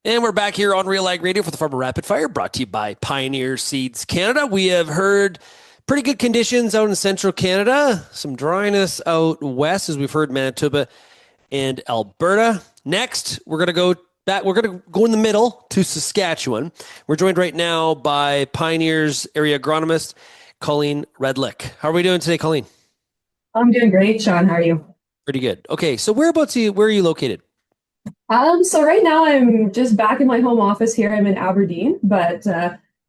And we're back here on Real Ag Radio for the Farmer Rapid Fire, brought to you by Pioneer Seeds Canada. We have heard pretty good conditions out in central Canada, some dryness out west, as we've heard Manitoba and Alberta. Next, we're going to go back. We're going to go in the middle to Saskatchewan. We're joined right now by Pioneer's area agronomist, Colleen Redlick. How are we doing today, Colleen? I'm doing great, Sean. How are you? Pretty good. Okay, so where are you located? So right now I'm just back in my home office here. I'm in Aberdeen, but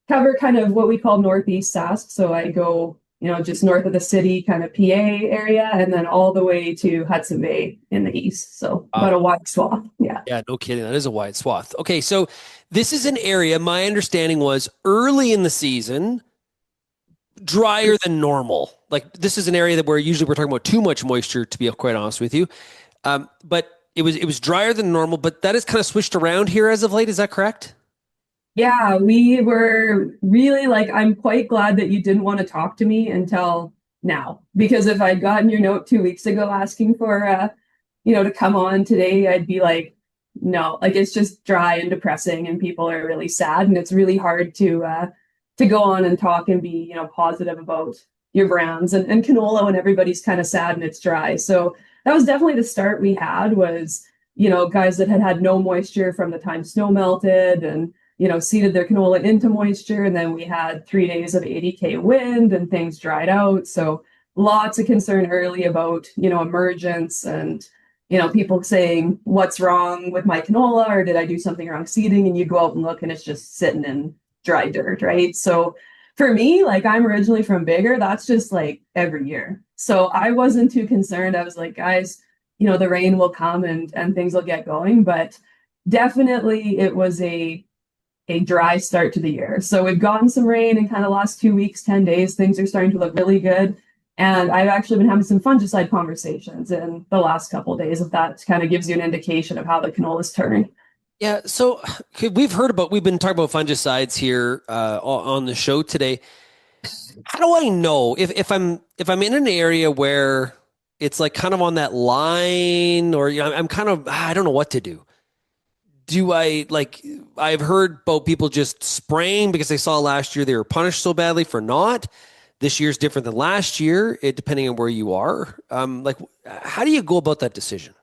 cover kind of what we call Northeast Sask. So I go, just north of the city, kind of PA area, and then all the way to Hudson Bay in the east. So about a wide swath. Yeah. Yeah, no kidding. That is a wide swath. Okay, so this is an area, my understanding was early in the season, drier than normal. Like this is an area that where usually we're talking about too much moisture, to be quite honest with you. But it was drier than normal, but that has kind of switched around here as of late. Is that correct? Yeah, we were really like, I'm quite glad that you didn't want to talk to me until now, because if I'd gotten your note 2 weeks ago asking for, to come on today, I'd be like, no, like it's just dry and depressing and people are really sad. And it's really hard to go on and talk and be, positive about your brands and canola when everybody's kind of sad and it's dry. So that was definitely the start we had was, guys that had no moisture from the time snow melted and, seeded their canola into moisture. And then we had 3 days of 80K wind and things dried out. So lots of concern early about, emergence and, people saying, what's wrong with my canola? Or did I do something wrong seeding? And you go out and look and it's just sitting in dry dirt, right? So for me, like I'm originally from Bigger, that's just like every year. So I wasn't too concerned. I was like, guys, the rain will come and things will get going. But definitely it was a dry start to the year. So we've gotten some rain in kind of last 2 weeks, 10 days. Things are starting to look really good. And I've actually been having some fungicide conversations in the last couple of days, if that kind of gives you an indication of how the canola's turning. Yeah, so we've been talking about fungicides here on the show today. How do I know if I'm in an area where it's like kind of on that line, or I'm kind of I don't know what to do. Do I like I've heard about people just spraying because they saw last year they were punished so badly for not. This year's different than last year, depending on where you are. Like, how do you go about that decision?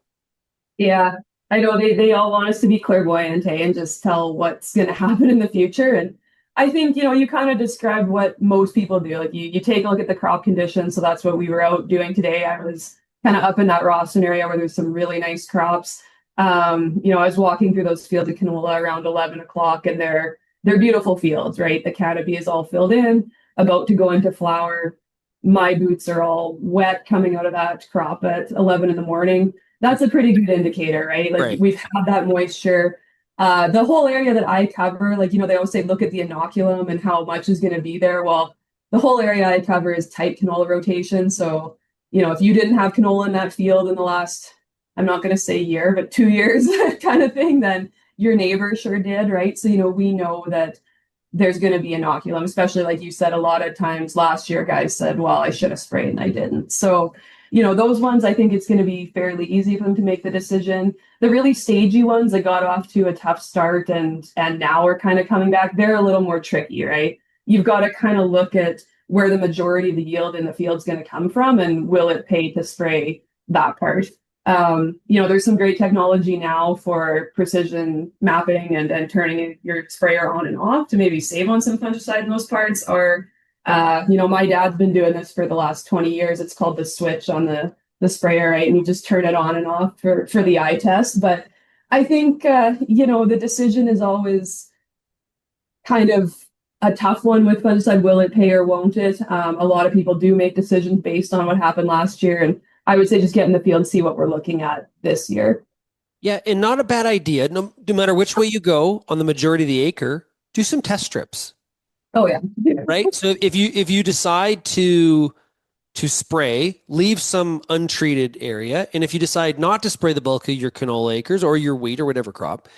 Yeah, I know they all want us to be clairvoyant, and just tell what's going to happen in the future. And I think, you kind of described what most people do. Like you take a look at the crop conditions. So that's what we were out doing today. I was kind of up in that Rawson area where there's some really nice crops. I was walking through those fields of canola around 11 o'clock and they're beautiful fields, right? The canopy is all filled in, about to go into flower. My boots are all wet coming out of that crop at 11 in the morning. That's a pretty good indicator, right? Like Right. we've had that moisture. The whole area that I cover, like, they always say, look at the inoculum and how much is going to be there. Well, the whole area I cover is tight canola rotation. So, if you didn't have canola in that field in the last, I'm not going to say year, but 2 years kind of thing, then your neighbor sure did, right? So, we know that there's going to be inoculum, especially like you said, a lot of times last year, guys said, well, I should have sprayed and I didn't. So, those ones, I think it's going to be fairly easy for them to make the decision. The really stagey ones that got off to a tough start and now are kind of coming back, they're a little more tricky, right? You've got to kind of look at where the majority of the yield in the field is going to come from and will it pay to spray that part. There's some great technology now for precision mapping and turning your sprayer on and off to maybe save on some fungicide in those parts. Or, my dad's been doing this for the last 20 years. It's called the switch on the sprayer, right? And you just turn it on and off for the eye test. But I think, the decision is always kind of a tough one with fungicide. Will it pay or won't it? A lot of people do make decisions based on what happened last year. And I would say just get in the field and see what we're looking at this year. Yeah, and not a bad idea. No matter which way you go on the majority of the acre, do some test strips. Oh yeah. Right. So if you decide to spray, leave some untreated area, and if you decide not to spray the bulk of your canola acres or your wheat or whatever crop,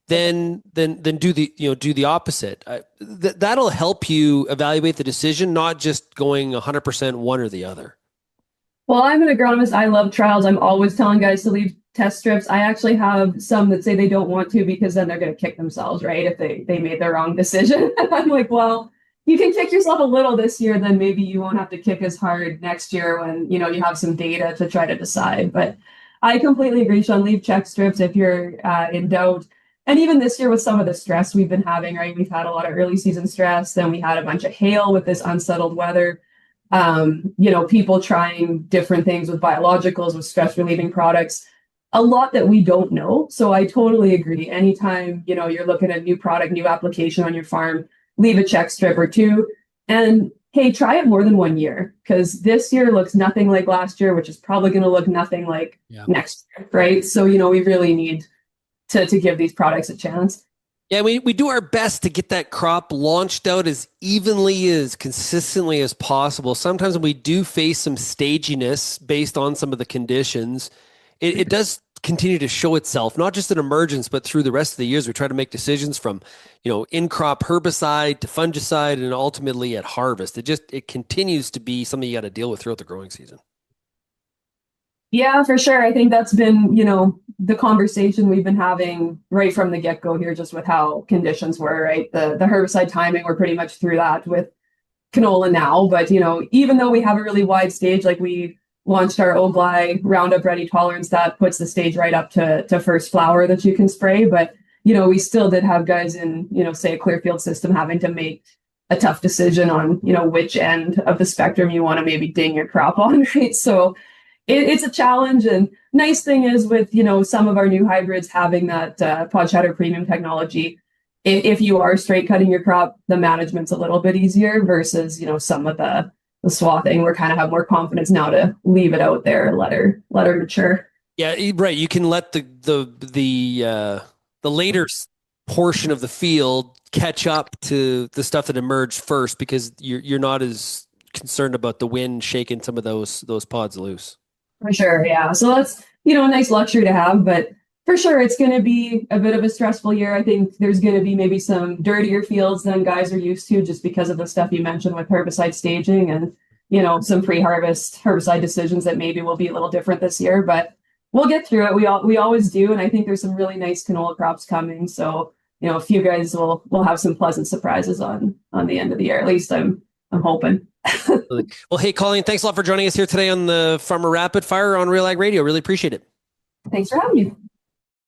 then do the opposite. That'll help you evaluate the decision, not just going 100% one or the other. Well, I'm an agronomist. I love trials. I'm always telling guys to leave test strips. I actually have some that say they don't want to because then they're going to kick themselves, right? If they made the wrong decision. I'm like, well, you can kick yourself a little this year, then maybe you won't have to kick as hard next year when, you have some data to try to decide. But I completely agree, Sean. Leave check strips if you're in doubt. And even this year with some of the stress we've been having, right? We've had a lot of early season stress, then we had a bunch of hail with this unsettled weather. People trying different things with biologicals, with stress relieving products, a lot that we don't know. So I totally agree. Anytime, you're looking at a new product, new application on your farm, leave a check strip or two. And hey, try it more than 1 year because this year looks nothing like last year, which is probably going to look nothing like next year, right? So, we really need to give these products a chance. Yeah, we do our best to get that crop launched out as evenly, as consistently as possible. Sometimes when we do face some staginess based on some of the conditions, it does continue to show itself, not just in emergence, but through the rest of the years. We try to make decisions from, in-crop herbicide to fungicide and ultimately at harvest. It continues to be something you got to deal with throughout the growing season. Yeah, for sure. I think that's been, the conversation we've been having right from the get-go here, just with how conditions were, right? The herbicide timing, we're pretty much through that with canola now. But, even though we have a really wide stage, like we launched our Ogly Roundup Ready tolerance, that puts the stage right up to first flower that you can spray. But, we still did have guys in, say a Clearfield system having to make a tough decision on, which end of the spectrum you want to maybe ding your crop on, right? So it's a challenge. And nice thing is with, some of our new hybrids having that Pod Shatter Premium technology, if you are straight cutting your crop, the management's a little bit easier versus, some of the swathing. We're kind of have more confidence now to leave it out there and let her mature. Yeah, right. You can let the later portion of the field catch up to the stuff that emerged first because you're not as concerned about the wind shaking some of those pods loose. For sure, yeah. So that's, a nice luxury to have, but for sure it's going to be a bit of a stressful year. I think there's going to be maybe some dirtier fields than guys are used to just because of the stuff you mentioned with herbicide staging and, some pre-harvest herbicide decisions that maybe will be a little different this year, but we'll get through it. We always do. And I think there's some really nice canola crops coming. So, a few guys will have some pleasant surprises on the end of the year. At least I'm hoping. Well, hey, Colleen, thanks a lot for joining us here today on the Farmer Rapid Fire on Real Ag Radio. Really appreciate it. Thanks for having me.